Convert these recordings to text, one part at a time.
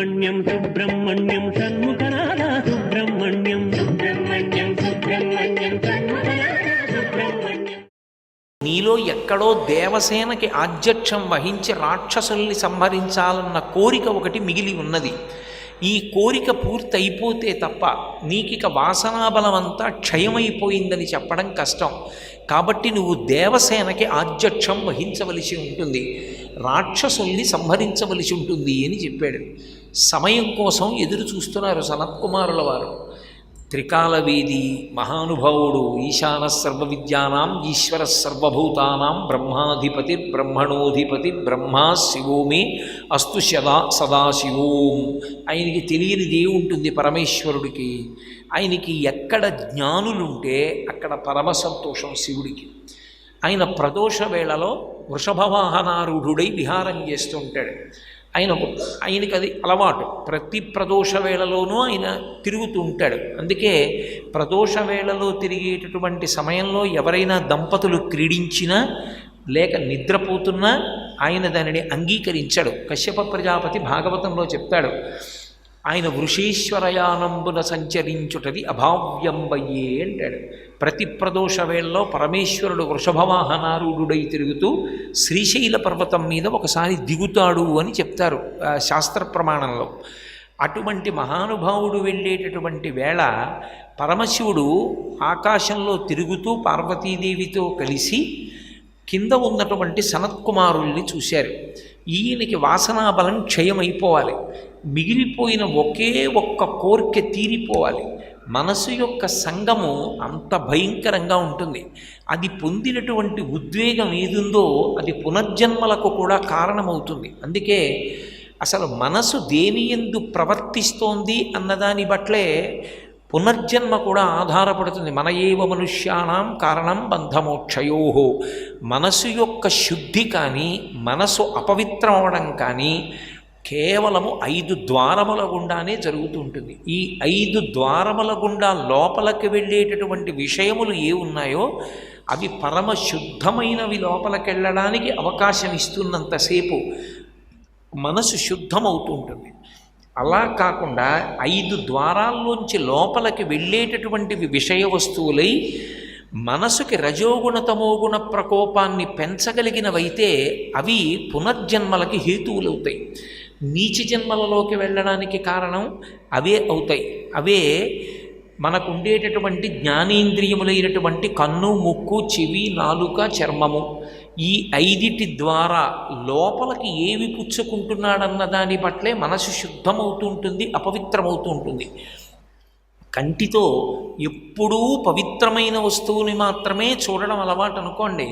సుబ్రహ్మణ్యం సుబ్రహ్మణ్యం షణ్ముఖనాథ సుబ్రహ్మణ్యం సుబ్రహ్మణ్యం సుబ్రహ్మణ్యం షణ్ముఖనాథ సుబ్రహ్మణ్యం. నీలో ఎక్కడో దేవసేనకి ఆధ్యక్షం వహించి రాక్షసుల్ని సంహరించాలన్న కోరిక ఒకటి మిగిలి ఉన్నది. ఈ కోరిక పూర్తి అయిపోతే తప్ప నీకిక వాసనాబలం అంతా క్షయమైపోయిందని చెప్పడం కష్టం. కాబట్టి నువ్వు దేవసేనకి ఆధ్యక్షం వహించవలసి ఉంటుంది, రాక్షసుల్ని సంహరించవలసి ఉంటుంది అని చెప్పాడు. సమయం కోసం ఎదురు చూస్తున్నారు సనత్కుమారుల వారు. త్రికాలవేది మహానుభావుడు, ఈశాన సర్వ విద్యానాం ఈశ్వర సర్వభూతానాం బ్రహ్మాధిపతి బ్రహ్మణోధిపతి బ్రహ్మా శివోమే అస్తు సదాశివోం. ఆయనకి తెలియనిది ఉంటుంది పరమేశ్వరుడికి. ఆయనకి ఎక్కడ జ్ఞానులుంటే అక్కడ పరమ సంతోషం శివుడికి. ఆయన ప్రదోష వేళలో వృషభవాహనారూఢుడై విహారం చేస్తూ ఉంటాడు. ఆయనకి అది అలవాటు. ప్రతి ప్రదోష వేళలోనూ ఆయన తిరుగుతూ ఉంటాడు. అందుకే ప్రదోష వేళలో తిరిగేటటువంటి సమయంలో ఎవరైనా దంపతులు క్రీడించినా లేక నిద్రపోతున్నా ఆయన దానిని అంగీకరించాడు. కశ్యప ప్రజాపతి భాగవతంలో చెప్తాడు, ఆయన వృషీశ్వరయానంబున సంచరించుటది అభావ్యంబయ్యే అంటాడు. ప్రతి ప్రదోష వేళలో పరమేశ్వరుడు వృషభవాహనారూఢుడై తిరుగుతూ శ్రీశైల పర్వతం మీద ఒకసారి దిగుతాడు అని చెప్తారు శాస్త్ర ప్రమాణంలో. అటువంటి మహానుభావుడు వెళ్ళేటటువంటి వేళ పరమశివుడు ఆకాశంలో తిరుగుతూ పార్వతీదేవితో కలిసి కింద ఉన్నటువంటి సనత్కుమారుల్ని చూశారు. ఈయనకి వాసనాబలం క్షయమైపోవాలి, మిగిలిపోయిన ఒకే ఒక్క కోరిక తీరిపోవాలి. మనసు యొక్క సంగము అంత భయంకరంగా ఉంటుంది. అది పొందినటువంటి ఉద్వేగం ఏదుందో అది పునర్జన్మలకు కూడా కారణమవుతుంది. అందుకే అసలు మనసు దేని యందు ప్రవర్తిస్తోంది అన్నదాని బట్లే పునర్జన్మ కూడా ఆధారపడుతుంది. మన ఏవ మనుష్యానాం కారణం బంధమోక్షయోహో. మనసు యొక్క శుద్ధి కానీ మనసు అపవిత్రం అవడం కానీ కేవలము 5 ద్వారముల గుండానే జరుగుతూ ఉంటుంది. ఈ 5 ద్వారముల గుండా లోపలికి వెళ్ళేటటువంటి విషయములు ఏ ఉన్నాయో అవి పరమ శుద్ధమైనవి లోపలికి వెళ్ళడానికి అవకాశం ఇస్తున్నంతసేపు మనసు శుద్ధమవుతూ ఉంటుంది. అలా కాకుండా 5 ద్వారాల్లోంచి లోపలికి వెళ్ళేటటువంటివి విషయ వస్తువులై మనసుకి రజోగుణ తమోగుణ ప్రకోపాన్ని పెంచగలిగినవైతే అవి పునర్జన్మలకి హేతువులవుతాయి. నీచ జన్మలలోకి వెళ్ళడానికి కారణం అవే అవుతాయి. అవే మనకుండేటటువంటి జ్ఞానేంద్రియములైనటువంటి కన్ను, ముక్కు, చెవి, నాలుక, చర్మము. ఈ 5 ద్వారా లోపలికి ఏవి పుచ్చుకుంటున్నాడన్న దాని పట్లే మనసు శుద్ధమవుతూ ఉంటుంది, అపవిత్రమవుతూ ఉంటుంది. కంటితో ఎప్పుడూ పవిత్రమైన వస్తువుని మాత్రమే చూడడం అలవాటు అనుకోండి,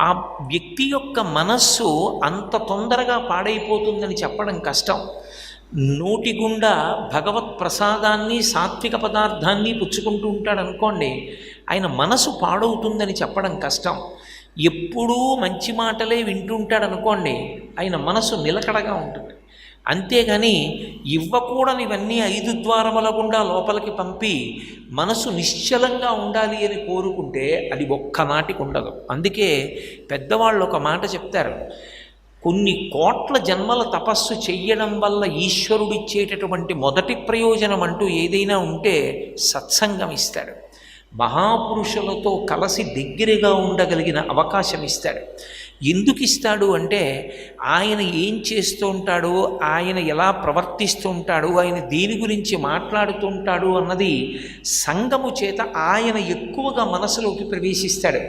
ఆ వ్యక్తి యొక్క మనస్సు అంత తొందరగా పాడైపోతుందని చెప్పడం కష్టం. నోటి గుండా భగవత్ ప్రసాదాన్ని సాత్విక పదార్థాన్ని పుచ్చుకుంటూ ఉంటాడు అనుకోండి, ఆయన మనసు పాడవుతుందని చెప్పడం కష్టం. ఎప్పుడూ మంచి మాటలే వింటుంటాడు అనుకోండి, ఆయన మనసు నిలకడగా ఉంటుంది. అంతేగాని ఇవ్వకూడనివన్నీ 5 ద్వారముల గుండా లోపలికి పంపి మనసు నిశ్చలంగా ఉండాలి అని కోరుకుంటే అది ఒక్కనాటికి ఉండదు. అందుకే పెద్దవాళ్ళు ఒక మాట చెప్తారు, కొన్ని కోట్ల జన్మల తపస్సు చెయ్యడం వల్ల ఈశ్వరుడిచ్చేటటువంటి మొదటి ప్రయోజనం అంటూ ఏదైనా ఉంటే సత్సంగం ఇస్తాడు. మహాపురుషులతో కలిసి దగ్గరగా ఉండగలిగిన అవకాశం ఇస్తాడు. ఎందుకు ఇస్తాడు అంటే ఆయన ఏం చేస్తూ ఉంటాడో, ఆయన ఎలా ప్రవర్తిస్తూ ఉంటాడో, ఆయన దేని గురించి మాట్లాడుతూ ఉంటాడు అన్నది సంగము చేత ఆయన ఎక్కువగా మనసులోకి ప్రవేశిస్తాడు.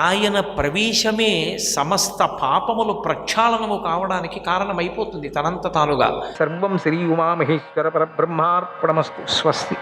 ఆయన ప్రవేశమే సమస్త పాపములు ప్రక్షాళనము కావడానికి కారణమైపోతుంది తనంత తానుగా. సర్వం శ్రీ ఉమామహేశ్వర పరబ్రహ్మార్పణమస్తు. స్వస్తి.